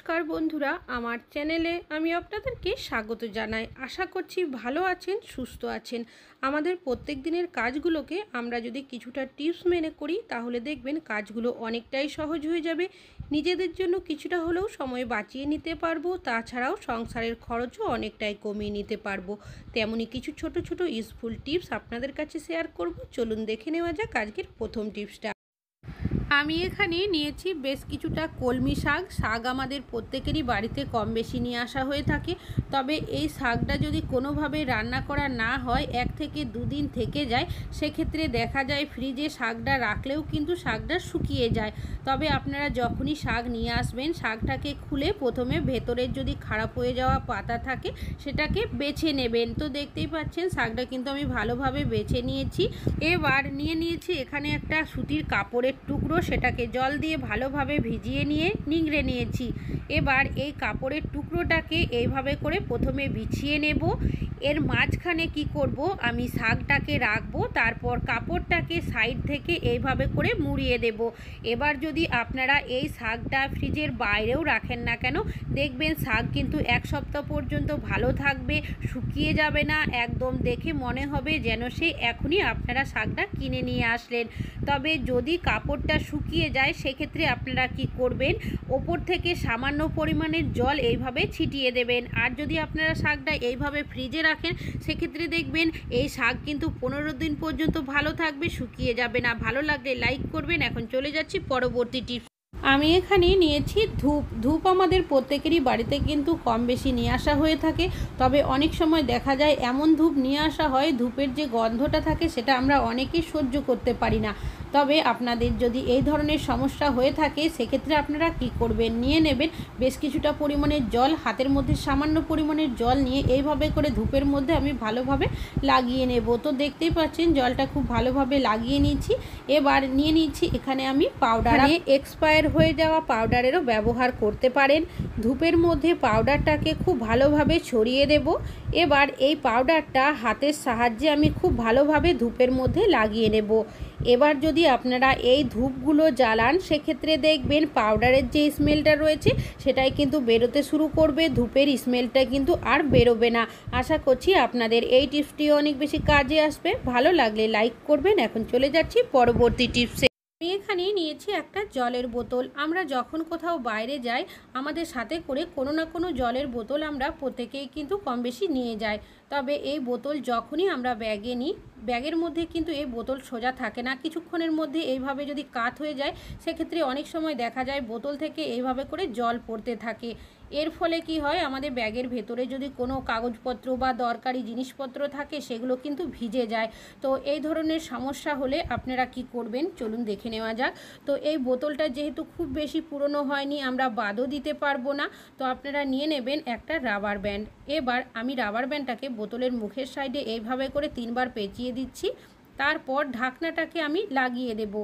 নমস্কার বন্ধুরা, আমার চ্যানেলে আমি আপনাদেরকে স্বাগত জানাই। আশা করছি ভালো আছেন, সুস্থ আছেন। আমাদের প্রত্যেক দিনের কাজগুলোকে আমরা যদি কিছুটা টিপস মেনে করি তাহলে দেখবেন কাজগুলো অনেকটাই সহজ হয়ে যাবে। নিজেদের জন্য কিছুটা হলেও সময় বাঁচিয়ে নিতে পারবো, তাছাড়াও সংসারের খরচও অনেকটাই কমিয়ে নিতে পারবো। তেমনই কিছু ছোট ছোট ইউজফুল টিপস আপনাদের কাছে শেয়ার করব। চলুন দেখে নেওয়া যাক আজকের প্রথম টিপসটা। আমি এখানে নিয়েছি বেশ কিছুটা কলমি শাক। শাক আমাদের প্রত্যেকেরই বাড়িতে কম বেশি নিয়ে আসা হয়ে থাকে, তবে এই শাকটা যদি কোনোভাবে রান্না করা না হয় 1 থেকে 2 দিন থেকে যায়, সেক্ষেত্রে দেখা যায় ফ্রিজে শাকটা রাখলেও কিন্তু শাকটা শুকিয়ে যায়। তবে আপনারা যখনই শাক নিয়ে আসবেন, শাকটাকে খুলে প্রথমে ভেতরের যদি খারাপ হয়ে যাওয়া পাতা থাকে সেটাকে বেছে নেবেন। তো দেখতেই পাচ্ছেন শাকটা কিন্তু আমি ভালোভাবে বেছে নিয়েছি। এবার নিয়েছি এখানে একটা সুতির কাপড়ের টুকরো, সেটাকে জল দিয়ে ভালোভাবে ভিজিয়ে নিয়ে নিংড়ে নিয়েছি। এবার এই কাপড়ের টুকরোটাকে এইভাবে করে প্রথমে বিছিয়ে নেব। এর মাঝখানে কি করব, আমি শাকটাকে রাখবো, তারপর কাপড়টাকে সাইড থেকে এইভাবে করে মুড়িয়ে দেব। এবার যদি আপনারা এই শাকটা ফ্রিজের বাইরেও রাখেন না কেন, দেখবেন শাক কিন্তু 1 সপ্তাহ পর্যন্ত ভালো থাকবে, শুকিয়ে যাবে না। একদম দেখে মনে হবে যেন সে এখনই আপনারা শাকটা কিনে নিয়ে আসলেন। তবে যদি কাপড়টা শুকিয়ে যায় সেক্ষেত্রে আপনারা কি করবেন, ওপর থেকে সামান্য পরিমাণের জল এইভাবে ছিটিয়ে দেবেন। আর যদি আপনারা শাকটা এইভাবে ফ্রিজে রাখেন সেক্ষেত্রে দেখবেন এই শাক কিন্তু 15 দিন পর্যন্ত ভালো থাকবে, শুকিয়ে যাবে না। ভালো লাগলে লাইক করবেন। এখন চলে যাচ্ছি পরবর্তী টিপস। আমি এখানে নিয়েছি ধূপ আমাদের প্রত্যেকেরই বাড়িতে কিন্তু কম বেশি নিয়ে আসা হয়ে থাকে, তবে অনেক সময় দেখা যায় এমন ধূপ নিয়ে আসা হয়, ধূপের যে গন্ধটা থাকে সেটা আমরা অনেকেই সহ্য করতে পারি না। তবে আপনাদের যদি এই ধরনের সমস্যা হয়ে থাকে সেক্ষেত্রে আপনারা কি করবেন, নিয়ে নেবেন বেশ কিছুটা পরিমাণের জল, হাতের মধ্যে সামান্য পরিমাণের জল নিয়ে এইভাবে করে ধূপের মধ্যে আমি ভালোভাবে লাগিয়ে নেব। তো দেখতেই পাচ্ছেন জলটা খুব ভালোভাবে লাগিয়ে নিয়েছি। এবার নিয়ে নিয়েছি এখানে আমি পাউডার। এক্সপায়ার হয়ে যাওয়া পাউডারেরও ব্যবহার করতে পারেন। ধূপের মধ্যে পাউডারটাকে খুব ভালোভাবে ছড়িয়ে দেব। এবার এই পাউডারটা হাতের সাহায্যে আমি খুব ভালোভাবে ধূপের মধ্যে লাগিয়ে নেব। এবার যদি আপনারা এই ধূপগুলো জ্বালান সেক্ষেত্রে দেখবেন পাউডারের যে স্মেলটা রয়েছে সেটাই কিন্তু বেরোতে শুরু করবে, ধূপের স্মেলটা কিন্তু আর বেরোবে না। আশা করছি আপনাদের এই টিপসটি অনেক বেশি কাজে আসবে। ভালো লাগলে লাইক করবেন। এখন চলে যাচ্ছি পরবর্তী টিপসে। আমি এখানে নিয়েছি একটা জলের বোতল। আমরা যখন কোথাও বাইরে যাই আমাদের সাথে করে কোনো না কোনো জলের বোতল আমরা প্রত্যেকেই কিন্তু কম বেশি নিয়ে যাই। তবে এই বোতল যখনই আমরা ব্যাগে নিই, ব্যাগের মধ্যে কিন্তু এই বোতল সোজা থাকে না, কিছুক্ষণের মধ্যে এইভাবে যদি কাত হয়ে যায় সেক্ষেত্রে অনেক সময় দেখা যায় বোতল থেকে এইভাবে করে জল পড়তে থাকে। এর ফলে কি হয়, আমাদের ব্যাগের ভেতরে যদি কোনো কাগজপত্র বা দরকারি জিনিসপত্র থাকে সেগুলো কিন্তু ভিজে যায়। তো এই ধরনের সমস্যা হলে আপনারা কি করবেন চলুন দেখে নেওয়া যাক। তো এই বোতলটা যেহেতু খুব বেশি পুরনো হয়নি, আমরা বাদও দিতে পারবো না, তো আপনারা নিয়ে নেবেন একটা রাবার ব্যান্ড। এবার আমি রাবার ব্যান্ডটাকে বোতলের মুখের সাইডে এইভাবে করে 3 বার পেঁচিয়ে দিচ্ছি। তারপর ঢাকনাটাকে আমি লাগিয়ে দেব।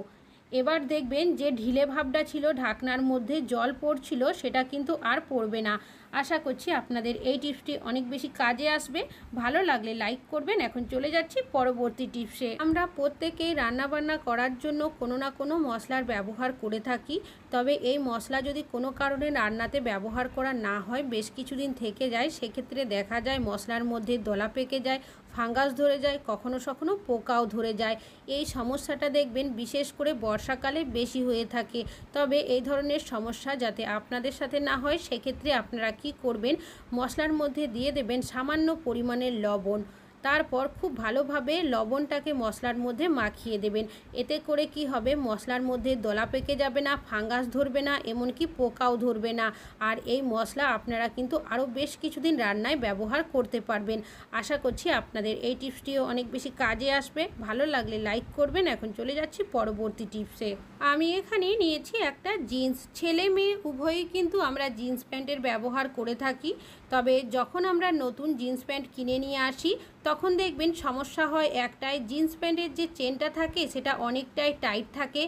এবার দেখবেন যে ঢিলে ভাবটা ছিল ঢাকনার মধ্যে জল পড়ছিল সেটা কিন্তু আর পড়বে না। আশা করছি আপনাদের এই টিপসটি অনেক বেশি কাজে আসবে। ভালো লাগলে লাইক করবেন। এখন চলে যাচ্ছি পরবর্তী টিপসে। আমরা প্রত্যেকেই রান্নাবান্না করার জন্য কোনো না কোনো মশলার ব্যবহার করে থাকি, তবে এই মশলা যদি কোনো কারণে রান্নাতে ব্যবহার করা না হয়, বেশ কিছুদিন থেকে যায়, সেক্ষেত্রে দেখা যায় মশলার মধ্যে দলা পেকে যায়, ফাঙ্গাস ধরে যায়, কখনো কখনো পোকাও ধরে যায়। এই সমস্যাটা দেখবেন বিশেষ করে বর্ষাকালে বেশি হয়ে থাকে। তবে এই ধরনের সমস্যা যাতে আপনাদের সাথে না হয় সেক্ষেত্রে আপনারা কি করবেন, মশলার মধ্যে দিয়ে দেবেন সামান্য পরিমাণের লবণ। তারপর খুব ভালোভাবে লবণটাকে মশলার মধ্যে মাখিয়ে দেবেন। এতে করে কি হবে, মশলার মধ্যে দলা পেকে যাবে না, ফাঙ্গাস ধরবে না, এমনকি পোকাও ধরবে না। আর এই মশলা আপনারা কিন্তু আরও বেশ কিছুদিন রান্নায় ব্যবহার করতে পারবেন। আশা করছি আপনাদের এই টিপসটিও অনেক বেশি কাজে আসবে। ভালো লাগলে লাইক করবেন। এখন চলে যাচ্ছি পরবর্তী টিপসে। আমি এখানে নিয়েছি একটা জিন্স। ছেলে মেয়ে উভয়ই কিন্তু আমরা জিন্স প্যান্টের ব্যবহার করে থাকি, তবে যখন আমরা নতুন জিন্স প্যান্ট কিনে নিয়ে আসি তখন দেখবেন সমস্যা হয় একটাই, জিন্স প্যান্টের যে চেনটা থাকে সেটা অনেকটাই টাইট থাকে,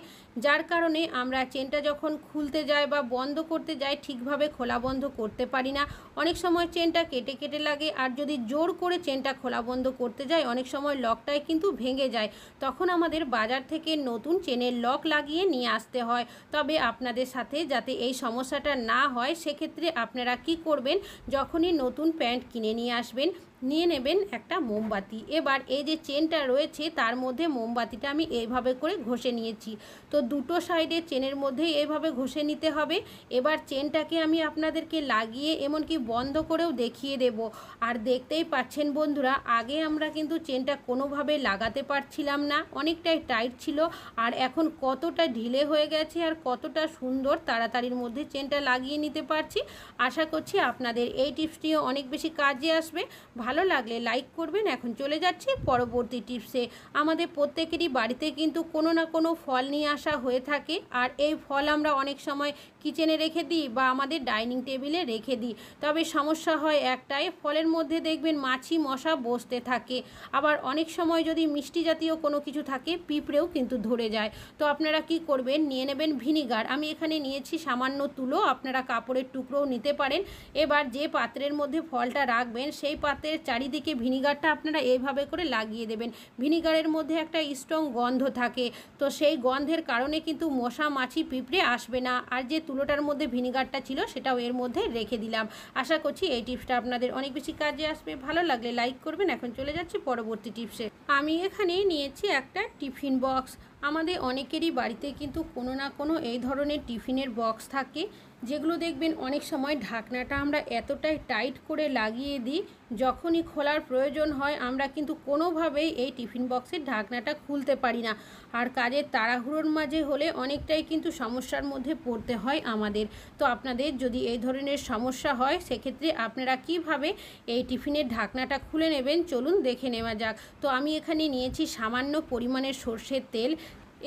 যার কারণে আমরা চেনটা যখন খুলতে যাই বা বন্ধ করতে যাই ঠিকভাবে খোলা বন্ধ করতে পারি না। অনেক সময় চেনটা কেটে কেটে লাগে, আর যদি জোর করে চেনটা খোলা বন্ধ করতে যাই অনেক সময় লকটাই কিন্তু ভেঙে যায়। তখন আমাদের বাজার থেকে নতুন চেনের লক লাগিয়ে নিয়ে আসতে হয়। তবে আপনাদের সাথে যাতে এই সমস্যাটা না হয় সেক্ষেত্রে আপনারা কি করবেন, যখনই নতুন প্যান্ট কিনে নিয়ে আসবেন নিয়ে নেবেন একটা মোমবাতি। এবার এই যে চেনটা রয়েছে তার মধ্যে মোমবাতিটা আমি এইভাবে করে ঘষে নিয়েছি। তো দুটো সাইডে চেনের মধ্যে এইভাবে ঘষে নিতে হবে। এবার চেনটাকে আমি আপনাদেরকে লাগিয়ে এমনকি বন্ধ করেও দেখিয়ে দেব। আর দেখতেই পাচ্ছেন বন্ধুরা, আগে আমরা কিন্তু চেনটা কোনোভাবে লাগাতে পারছিলাম না, অনেকটাই টাইট ছিল। আর এখন কতটা ঢিলে হয়ে গেছে আর কতটা সুন্দর তাড়াতাড়ির মধ্যে চেনটা লাগিয়ে নিতে পারছি। আশা করছি আপনাদের এই টিপসটিও অনেক বেশি কাজে আসবে। ভালো লাগলে লাইক করবেন। এখন চলে যাচ্ছি পরবর্তী টিপসে। আমাদের প্রত্যেকেরই বাড়িতে কিন্তু কোনো না কোনো ফল নিয়ে আসা হয়ে থাকে, আর এই ফল আমরা অনেক সময় কিচেনে রেখে দিই বা আমাদের ডাইনিং টেবিলে রেখে দিই। তবে সমস্যা হয় একটাই, ফলের মধ্যে দেখবেন মাছি মশা বসতে থাকে। আবার অনেক সময় যদি মিষ্টি জাতীয় কোনো কিছু থাকে পিঁপড়েও কিন্তু ধরে যায়। তো আপনারা কি করবেন, নিয়ে নেবেন ভিনিগার। আমি এখানে নিয়েছি সামান্য তুলো, আপনারা কাপড়ের টুকরোও নিতে পারেন। এবার যে পাত্রের মধ্যে ফলটা রাখবেন সেই পাত্রের চারিদিকে ভিনিগারটা আপনারা এইভাবে করে লাগিয়ে দেবেন। ভিনিগারের মধ্যে একটা স্ট্রং গন্ধ থাকে, তো সেই গন্ধের কারণে কিন্তু মশা মাছি পিঁপড়ে আসবে না। আর যে তুলোটার মধ্যে ভিনিগারটা ছিল সেটাও এর মধ্যে রেখে দিলাম। আশা করছি এই টিপসটা আপনাদের অনেক বেশি কাজে আসবে। ভালো লাগলে লাইক করবেন। এখন চলে যাচ্ছি পরবর্তী টিপসে। আমি এখানে নিয়েছি একটা টিফিন বক্স। আমাদের অনেকেরই বাড়িতে কিন্তু কোনো না কোনো এই ধরনের টিফিনের বক্স থাকে, যেগুলো দেখবেন অনেক সময় ঢাকনাটা আমরা এতটাই টাইট করে লাগিয়ে দিই, যখনই খোলার প্রয়োজন হয় আমরা কিন্তু কোনোভাবেই এই টিফিন বক্সের ঢাকনাটা খুলতে পারি না। আর কাজের তাড়াহুড়োর মাঝে হলে অনেকটাই কিন্তু সমস্যার মধ্যে পড়তে হয় আমাদের। তো আপনাদের যদি এই ধরনের সমস্যা হয় সেক্ষেত্রে আপনারা কিভাবে এই টিফিনের ঢাকনাটা খুলে নেবেন চলুন দেখে নেওয়া যাক। তো আমি এখানে নিয়েছি সামান্য পরিমাণের সর্ষের তেল।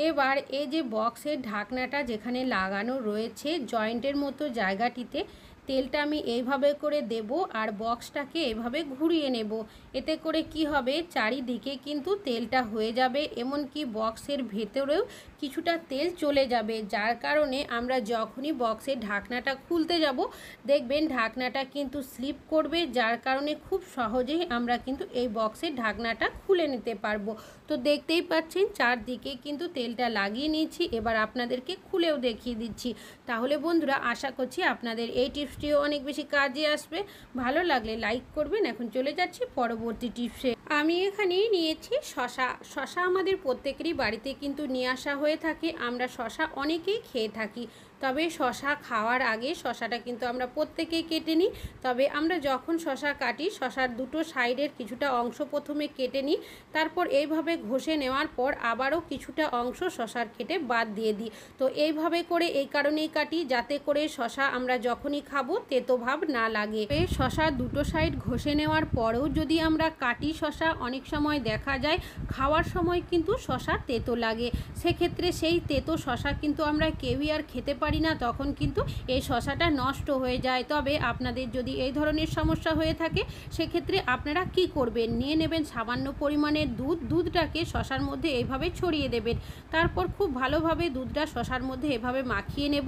এবার এই যে বক্সের ঢাকনাটা যেখানে লাগানো রয়েছে জয়েন্টের মতো জায়গাটিতে তেলটা আমি এইভাবে করে দেব, আর বক্সটাকে এভাবে ঘুরিয়ে নেব। এতে করে কি হবে, চারিদিকে কিন্তু তেলটা হয়ে যাবে, এমনকি বক্সের ভেতরেও কিছুটা তেল চলে যাবে। যার কারণে আমরা যখনই বক্সের ঢাকনাটা খুলতে যাব দেখবেন ঢাকনাটা কিন্তু স্লিপ করবে, যার কারণে খুব সহজেই আমরা কিন্তু এই বক্সের ঢাকনাটা খুলে নিতে পারবো। তো দেখতেই পাচ্ছেন চারদিকে কিন্তু তেলটা লাগিয়ে নিয়েছি। এবার আপনাদেরকে খুলেও দেখিয়ে দিচ্ছি। তাহলে বন্ধুরা আশা করছি আপনাদের এই টিপসটিও অনেক বেশি কাজে আসবে। ভালো লাগলে লাইক করবেন। এখন চলে যাচ্ছি পরবর্তী টিপসে। আমি এখানে নিয়েছি শশা। শশা আমাদের প্রত্যেকেরই বাড়িতে কিন্তু নিয়ে আসা হয়ে থাকে। আমরা শশা অনেকেই খেয়ে থাকি, তবে শশা খাওয়ার আগে শশাটা কিন্তু আমরা প্রত্যেকেই কেটে নিই। তবে আমরা যখন শশা কাটি শশার দুটো সাইডের কিছুটা অংশ প্রথমে কেটে নিই, তারপর এইভাবে ঘষে নেওয়ার পর আবারও কিছুটা অংশ শশার কেটে বাদ দিয়ে দিই। তো এইভাবে করে এই কারণেই কাটি যাতে করে শশা আমরা যখনই খাবো তেতো ভাব না লাগে। শশার দুটো সাইড ঘষে নেওয়ার পরেও যদি আমরা কাটি শশা, অনেক সময় দেখা যায় খাওয়ার সময় কিন্তু শশা তেতো লাগে। সেক্ষেত্রে সেই তেতো শশা কিন্তু আমরা কেউই আর খেতে পারি না, তখন কিন্তু এই শশাটা নষ্ট হয়ে যায়। তবে আপনাদের যদি এই ধরনের সমস্যা হয়ে থাকে সেক্ষেত্রে আপনারা কি করবেন, নিয়ে নেবেন সামান্য পরিমাণের দুধটাকে শশার মধ্যে এইভাবে ছড়িয়ে দেবেন। তারপর খুব ভালোভাবে দুধটা শশার মধ্যে এভাবে মাখিয়ে নেব।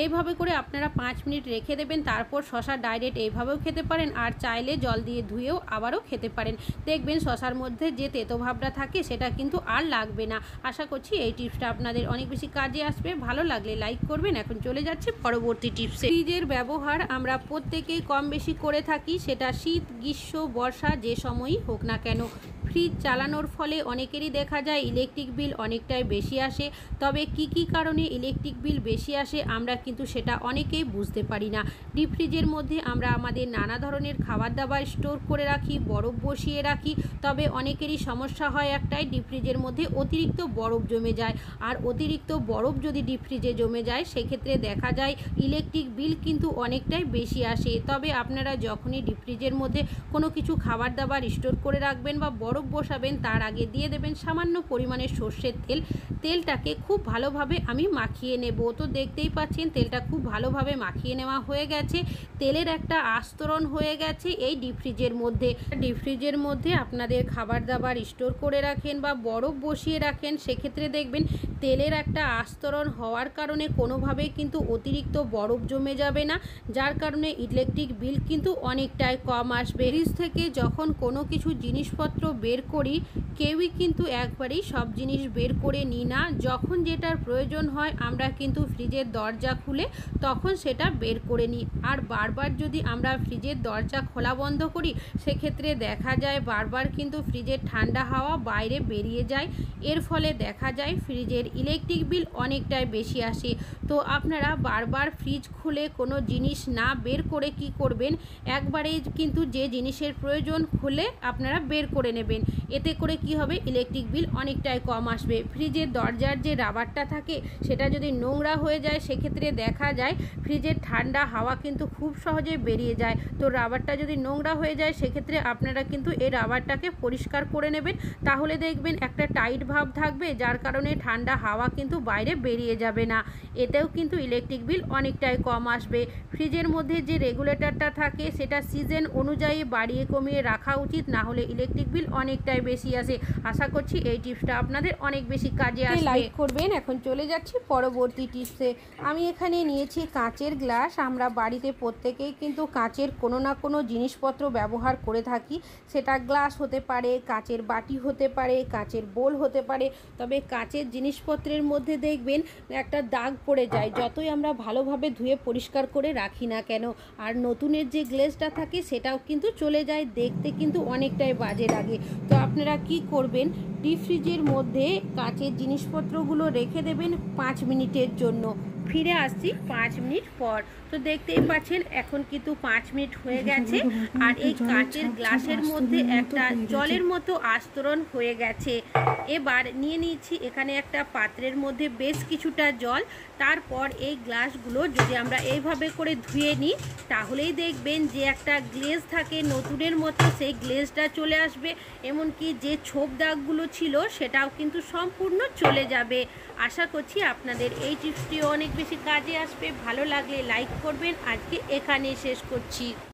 এইভাবে করে আপনারা 5 মিনিট রেখে দেবেন। তারপর শশা ডাইরেক্ট এইভাবেও খেতে পারেন, আর চাইলে জল দিয়ে ধুয়েও আবারও খেতে পারেন। দেখবেন শশার মধ্যে যে তেতো ভাবটা থাকে সেটা কিন্তু আর লাগবে না। আশা করছি এই টিপসটা আপনাদের অনেক বেশি কাজে আসবে। ভালো লাগলে লাইক করবেন। এখন চলে যাচ্ছে পরবর্তী টিপসে। ফ্রিজের ব্যবহার আমরা প্রত্যেকেই কম বেশি করে থাকি, সেটা শীত গ্রীষ্ম বর্ষা যে সময়ই হোক না কেন। ফ্রিজ চালানোর ফলে অনেকেরই দেখা যায় ইলেকট্রিক বিল অনেকটাই বেশি আসে। তবে কি কারণে ইলেকট্রিক বিল বেশি আসে আমরা কিন্তু সেটা অনেকেই বুঝতে পারি না। ডিপ ফ্রিজের মধ্যে আমরা আমাদের নানা ধরনের খাবার দাবার স্টোর করে রাখি, বরফ বসিয়ে রাখি। তবে অনেকেরই সমস্যা হয় একটাই, ডিপ ফ্রিজের মধ্যে অতিরিক্ত বরফ জমে যায়। আর অতিরিক্ত বরফ যদি ডিপ ফ্রিজে জমে যায় সেক্ষেত্রে দেখা যায় ইলেকট্রিক বিল কিন্তু অনেকটাই বেশি আসে। তবে আপনারা যখনই ডিপ ফ্রিজের মধ্যে কোনো কিছু খাবার দাবার স্টোর করে রাখবেন বা বরফ বসাবেন তার আগে দিয়ে দেবেন সামান্য পরিমাণের সর্ষের তেল। তেলটাকে খুব ভালোভাবে আমি মাখিয়ে নেব। তো দেখতেই পাচ্ছেন তেলটা খুব ভালোভাবে মাখিয়ে নেওয়া হয়ে গেছে। তেলের একটা আস্তরণ হয়ে গেছে এই ডিপ ফ্রিজের মধ্যে। ডিপ ফ্রিজের মধ্যে আপনাদের খাবার দাবার স্টোর করে রাখেন বা বরফ বসিয়ে রাখেন, সেক্ষেত্রে দেখবেন তেলের একটা আস্তরণ হওয়ার কারণে কোনোভাবেই কিন্তু অতিরিক্ত বরফ জমে যাবে না, যার কারণে ইলেকট্রিক বিল কিন্তু অনেকটাই কম আসবে। ফ্রিজ থেকে যখন কোনো কিছু জিনিসপত্র বের করি কেউই কিন্তু একবারেই সব জিনিস বের করে নিই না। যখন যেটার প্রয়োজন হয় আমরা কিন্তু ফ্রিজের দরজা খুলে তখন সেটা বের করে নিই। আর বারবার যদি আমরা ফ্রিজের দরজা খোলা বন্ধ করি সেক্ষেত্রে দেখা যায় বারবার কিন্তু ফ্রিজের ঠান্ডা হাওয়া বাইরে বেরিয়ে যায়। এর ফলে দেখা যায় ফ্রিজের ইলেকট্রিক বিল অনেকটাই বেশি আসে। তো আপনারা বারবার ফ্রিজ খুলে কোনো জিনিস না বের করে কি করবেন, একবারেই কিন্তু যে জিনিসের প্রয়োজন খুলে আপনারা বের করে নেবেন। এতে করে কি হবে, ইলেকট্রিক বিল অনেকটাই কম আসবে। ফ্রিজের দরজার যে রাবারটা থাকে সেটা যদি নোংরা হয়ে যায় সেক্ষেত্রে দেখা যায় ফ্রিজের ঠান্ডা হাওয়া কিন্তু খুব সহজে বেরিয়ে যায়। তো রাবারটা যদি নোংরা হয়ে যায় সেক্ষেত্রে আপনারা কিন্তু এই রাবারটাকে পরিষ্কার করে নেবেন, তাহলে দেখবেন একটা টাইট ভাব থাকবে, যার কারণে ঠান্ডা হাওয়া কিন্তু বাইরে বেরিয়ে যাবে না। এতেও কিন্তু ইলেকট্রিক বিল অনেকটাই কম আসবে। ফ্রিজের মধ্যে যে রেগুলেটরটা থাকে সেটা সিজন অনুযায়ী বাড়িয়ে কমিয়ে রাখা উচিত, না হলে ইলেকট্রিক বিল অনেকটাই বেশি আসে। আশা করছি এই টিপসটা আপনাদের অনেক বেশি কাজে আসবে। লাইক করবেন। এখন চলে যাচ্ছি পরবর্তী টিপসে। আমি এখানে নিয়েছি কাঁচের গ্লাস। আমরা বাড়িতে প্রত্যেকেই কিন্তু কাঁচের কোনো না কোনো জিনিসপত্র ব্যবহার করে থাকি। সেটা গ্লাস হতে পারে, কাঁচের বাটি হতে পারে, কাঁচের বোল হতে পারে। তবে কাঁচের জিনিসপত্রের মধ্যে দেখবেন একটা দাগ পড়ে যায় যতই আমরা ভালোভাবে ধুয়ে পরিষ্কার করে রাখি না কেন। আর নতুনের যে গ্লেজটা থাকে সেটাও কিন্তু চলে যায়, দেখতে কিন্তু অনেকটাই বাজে লাগে। তো আপনারা কি করবেন, ডিপ ফ্রিজের মধ্যে কাঁচের জিনিসপত্রগুলো রেখে দেবেন 5 মিনিটের জন্য। ফিরে আসছি 5 মিনিট পর। তো দেখতেই পাচ্ছেন এখন কিন্তু 5 মিনিট হয়ে গেছে আর এই কাঁচের গ্লাসের মধ্যে একটা জলের মতো আস্তরণ হয়ে গেছে। এবার নিয়ে নিয়েছি এখানে একটা পাত্রের মধ্যে বেশ কিছুটা জল। তারপর এই গ্লাসগুলো যদি আমরা এইভাবে করে ধুয়ে নিই তাহলেই দেখবেন যে একটা গ্লেজ থাকে নতুনের মতো, সেই গ্লেজটা চলে আসবে। এমনকি যে ছোপ দাগগুলো ছিল সেটাও কিন্তু সম্পূর্ণ চলে যাবে। আশা করছি আপনাদের এই টিপসটিও অনেক বেশি কাজে আসবে। ভালো লাগলে লাইক করবেন। আজকে এখানেই শেষ করছি।